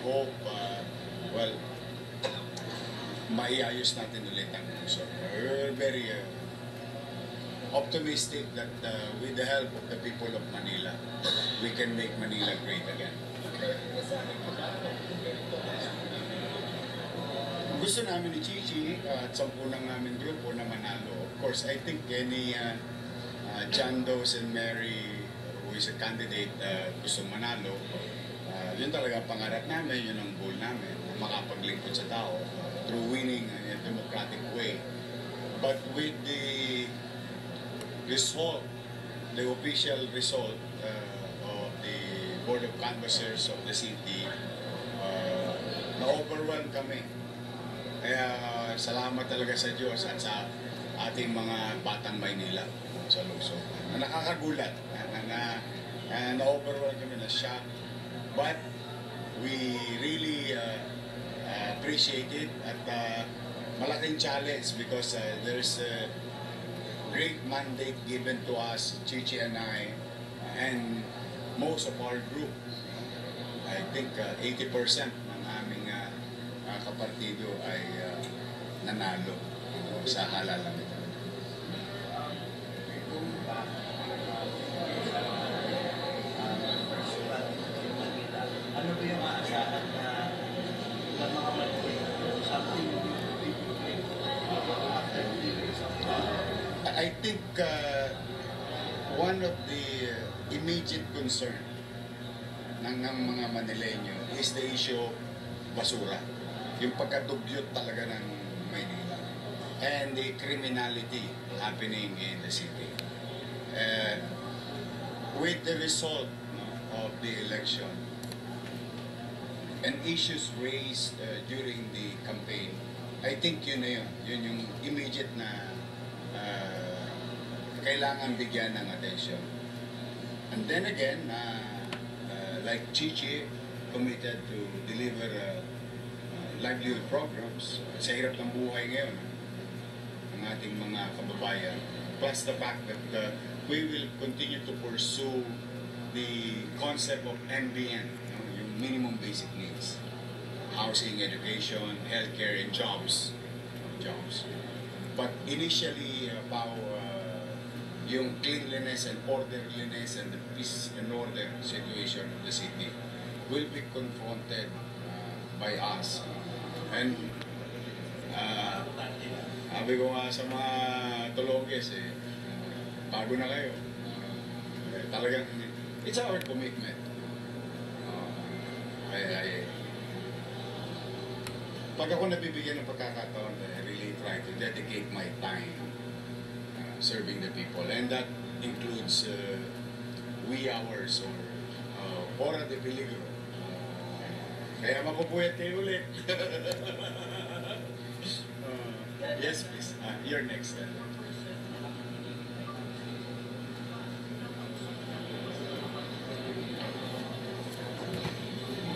hope, well, maiayos natin ulit ang Luzon. We're very optimistic that with the help of the people of Manila, we can make Manila great again. Gusto namin ni Chichi at 10 namin grupo na manalo. Of course, I think any John Doe's and Mary who is a candidate gusto manalo, yun talaga pangarap namin, yun ang goal namin, makapaglingkod sa tao through winning in a democratic way. But with the result, the official result of the Board of Canvassers of the city, na-overwhelm kami. Kaya salamat talaga sa Diyos at sa ating mga batang Maynila sa Luzon. Nakakagulat, na-overwhelm kami, na-shock. But we really appreciate it at malaking challenge because there's a great mandate given to us, Chichi and I, and most of our group. I think 80% ng aming kapartido ay nanalo sa halalan ito. Ano ba yung aasahan na mga manifesto, something I think one of the immediate concern ng mga Manileño is the issue of basura. Yung pagkadugyot talaga ng Maynila. And the criminality happening in the city. With the result of the election and issues raised during the campaign, I think yun na yun. Yun yung immediate na kailangan bigyan ng attention. And then again, like Chichi committed to deliver livelihood programs sa hirap ng buhay ngayon ng ating mga kababayan. Plus the fact that we will continue to pursue the concept of MBN, yung minimum basic needs. Housing, education, healthcare, and jobs. But initially about yung cleanliness and orderliness and the peace and order situation of the city will be confronted by us. And sabi ko nga sa mga Tologes, bago na kayo. Talagang, it's our commitment. Pag ako nabibigyan ng pagkakataon, I really try to dedicate my time serving the people, and that includes wee hours or hora de peligro. Kaya mapupuyat kayo ulit. Yes, please. You're next.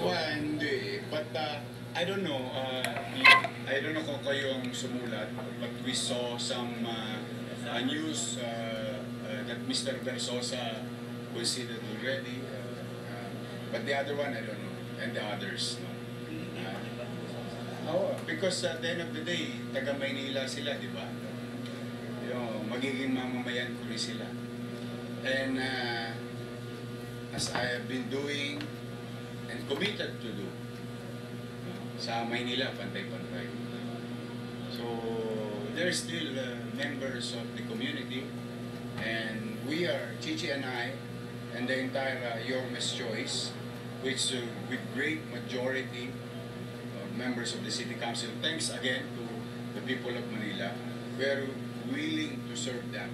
Well, hindi. But I don't know. I don't know kung kayo ang sumulat, but we saw some news that Mr. Versosa considered already. But the other one, I don't know. And the others, no? Because at the end of the day, taga Maynila sila, di ba? Magiging mamamayan ko rin sila. And as I have been doing and committed to do, sa Maynila, pantay-pantay. So, there are still members of the community, and we are, Chichi and I, and the entire Yormes Choice, which with great majority of members of the City Council, thanks again to the people of Manila, we are willing to serve them.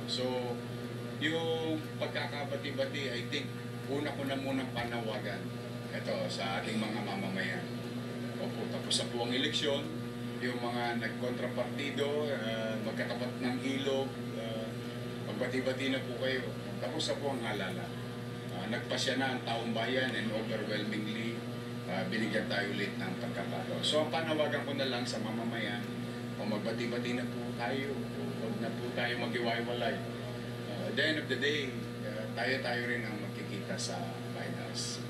So, yung pagkakabati-bati, I think, una ko na munang panawagan ito sa ating mga mamamayan. Opo, tapos sa buwang eleksyon, yung mga nagkontrapartido, magkatapat ng ilog, magbati-bati na po kayo. Tapos sa buwang halala. Nagpasya na ang taong bayan and overwhelmingly binigyan tayo ulit ng pagkakataon. So ang panawagan ko na lang sa mamamayan, kung magbati-bati na po tayo, huwag na po tayo mag-iwaiwalay. At the end of the day, tayo rin ang magkikita sa finals.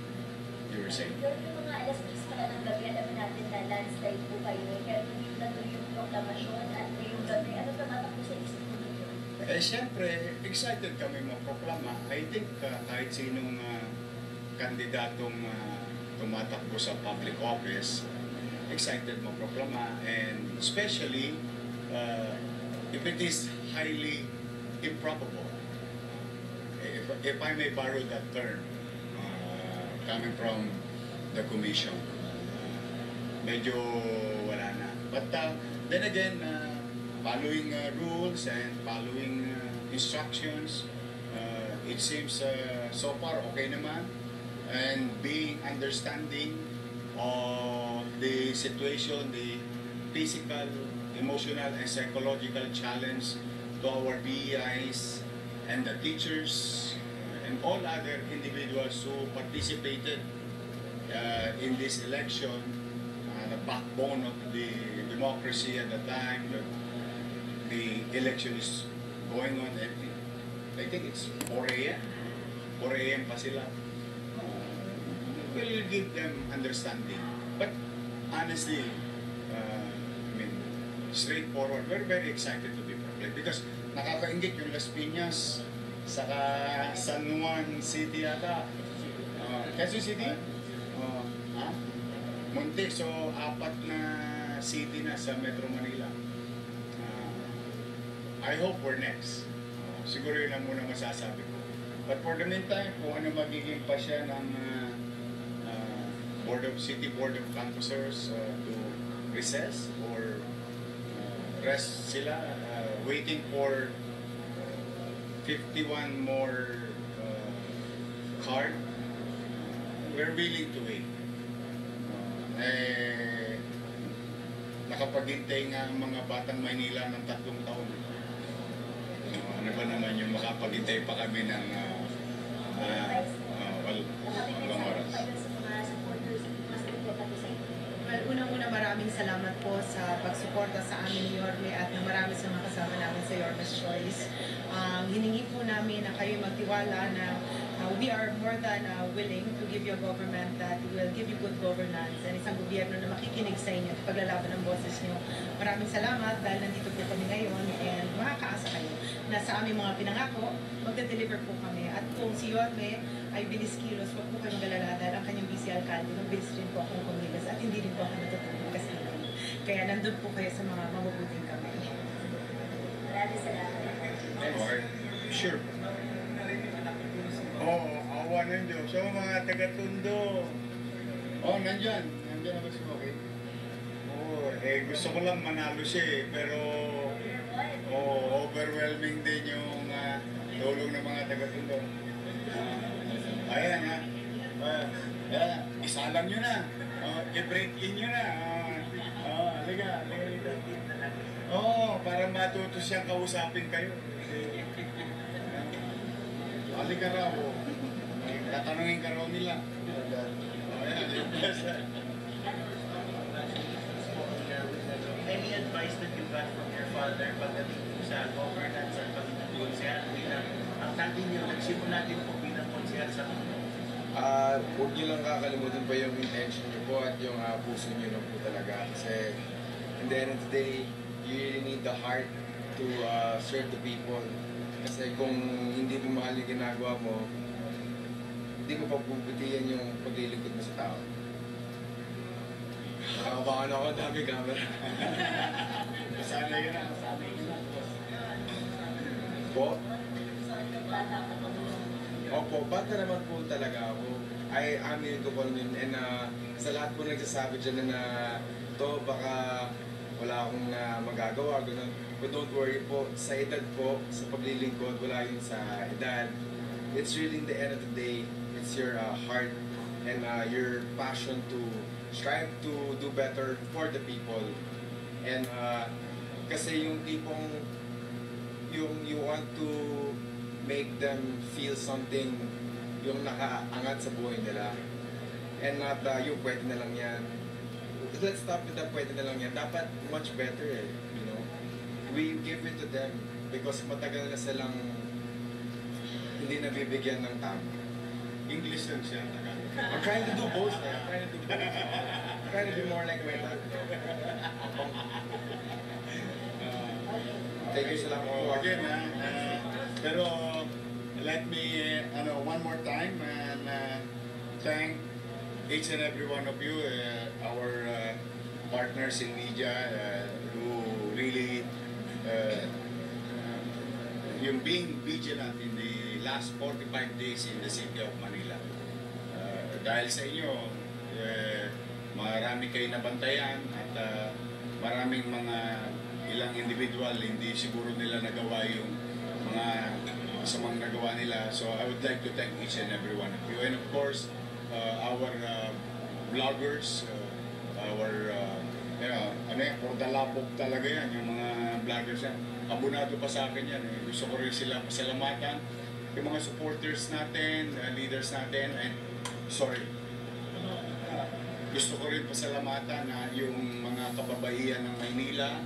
you were saying. Pero yung mga alas 10 pala ng gabi, alam natin na landslide po kayo. Kaya hindi natuloy yung proklamasyon at yung gabi. Ano tumatakbo sa isip mo dito? Eh, siyempre, excited kami maproklama. I think kahit sinong kandidatong tumatakbo sa public office, excited maproklama. And especially, if it is highly improbable. If I may borrow that term, coming from the commission, medyo wala na. But then again, following rules and following instructions, it seems so far okay naman. And being understanding of the situation, the physical, emotional, and psychological challenge to our BEIs and the teachers and all other individuals who participated in this election, the backbone of the democracy at the time that the election is going on. I think it's 4 a.m. 4 a.m. pa sila. Will give them understanding. But honestly, I mean, straightforward, we're very excited to be proclaimed because nakakaingit yung Las Piñas, saka San Juan City yata. Quezon City? Munti, so 4 na city na sa Metro Manila. I hope we're next. Siguro yun lang muna masasabi ko. But for the meantime, kung ano magiging pasya ng City Board of Canvassers to recess or rest sila, waiting for 51 more card, we're willing to wait. Nakapaghintay nga ang mga batang Maynila ng 3 taon. Ano ba naman yung makapaghintay pa kami ng walang oras. Well, unang-una maraming salamat po sa pagsuporta sa amin ni Yorme at marami sa mga kasama namin sa Yorme's Choice. Hiningi po namin na kayo magtiwala na we are more than willing to give you a government that will give you good governance and isang gobyerno na makikinig sa inyo at paglalaban ng boses niyo. Maraming salamat dahil nandito po kami ngayon and makakaasa kayo na sa aming mga pinangako, magde-deliver po kami. At kung si Yorme ay bilis kilos, huwag po kayo mag-alala dahil ang kanyang vice alcalde, magbilis rin po akong kumilos at hindi rin po ako natutulog kasi kaya nandun po kayo sa mga mabubuting kamay. Maraming salamat. Okay. Sure. Awa ng Diyos. So, mga taga-Tondo. Nandyan. Nandyan ako si Moki. Gusto ko lang manalo siya pero overwhelming din yung tulong ng mga taga-Tondo. Ayan ha. Isalang nyo na. I-break in nyo na. Halika dito. Para matuto siyang kausapin kayo. Halika raw. Tatanungin ka raw nila. Any advice that you got from your father pagdating sa governance at pagdating konsehal bilang ang tati niyo nagsimula din po bilang konsehal sa Huwag niyo lang kakalimutan pa yung intention niyo po at yung puso niyo na po talaga. Kasi in the end of the day, you really need the heart to serve the people. Kasi kung hindi mo mahal yung ginagawa mo, hindi mo pagbubutihan yung paglilingkod mo sa tao. Nakabangan ako, dami camera. Sanay ka na. Po? Opo, bata naman po talaga ako. Ay, amin ko po yun. And sa lahat po nagsasabi dyan na to, baka wala akong magagawa, gano'n. But don't worry po, sa edad po, sa paglilingkod, wala yun sa edad. It's really in the end of the day, it's your heart and your passion to strive to do better for the people. And kasi yung tipong, yung you want to make them feel something, yung nakaangat sa buhay nila. And not yung pwede na lang yan. Let's stop with the pwede na lang yan. Dapat much better you know. We give it to them because matagal na silang hindi nabibigyan ng tama. English lang siya. Tagalog. I'm trying to do both. I'm trying to do both. I'm trying to be more like my dad. Thank you sa lahat po. Again, pero let me, one more time and thank each and every one of you, our partners in media who really, yung being vigilant in the last 45 days in the city of Manila. Dahil sa inyo, marami kayo nabantayan at maraming mga ilang individual hindi siguro nila nagawa yung mga masamang nagawa nila. So I would like to thank each and every one of you. And of course, our vloggers, our pordalapok talaga yan, yung mga vloggers yan. Abonado pa sa akin yan. Gusto ko rin sila pasalamatan. Yung mga supporters natin, leaders natin, and gusto ko rin pasalamatan na yung mga kababaihan ng Maynila,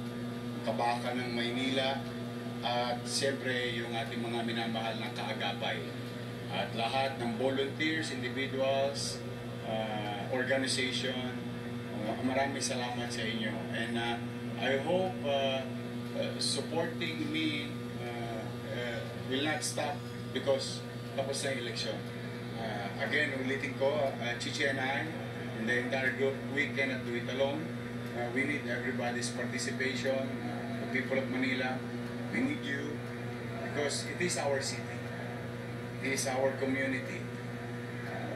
kabakan ng Maynila, at siyempre yung ating mga minamahal na kaagapay. At lahat ng volunteers, individuals, organization, maraming salamat sa inyo. And I hope supporting me will not stop because tapos na yung eleksyon. Again, ulitin ko, Chichi and I, and the entire group, we cannot do it alone. We need everybody's participation. The people of Manila, we need you because it is our city. It is our community.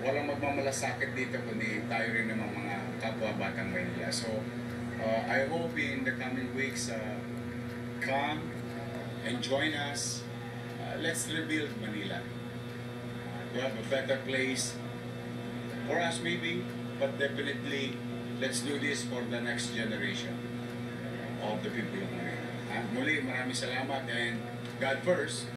Walang magmamalasakit dito kundi tayo rin namang mga kapwa-batang Manila. So, I hope in the coming weeks, come and join us. Let's rebuild Manila. To have a better place for us maybe, but definitely let's do this for the next generation of the people of Manila. Muli, maraming salamat and God first.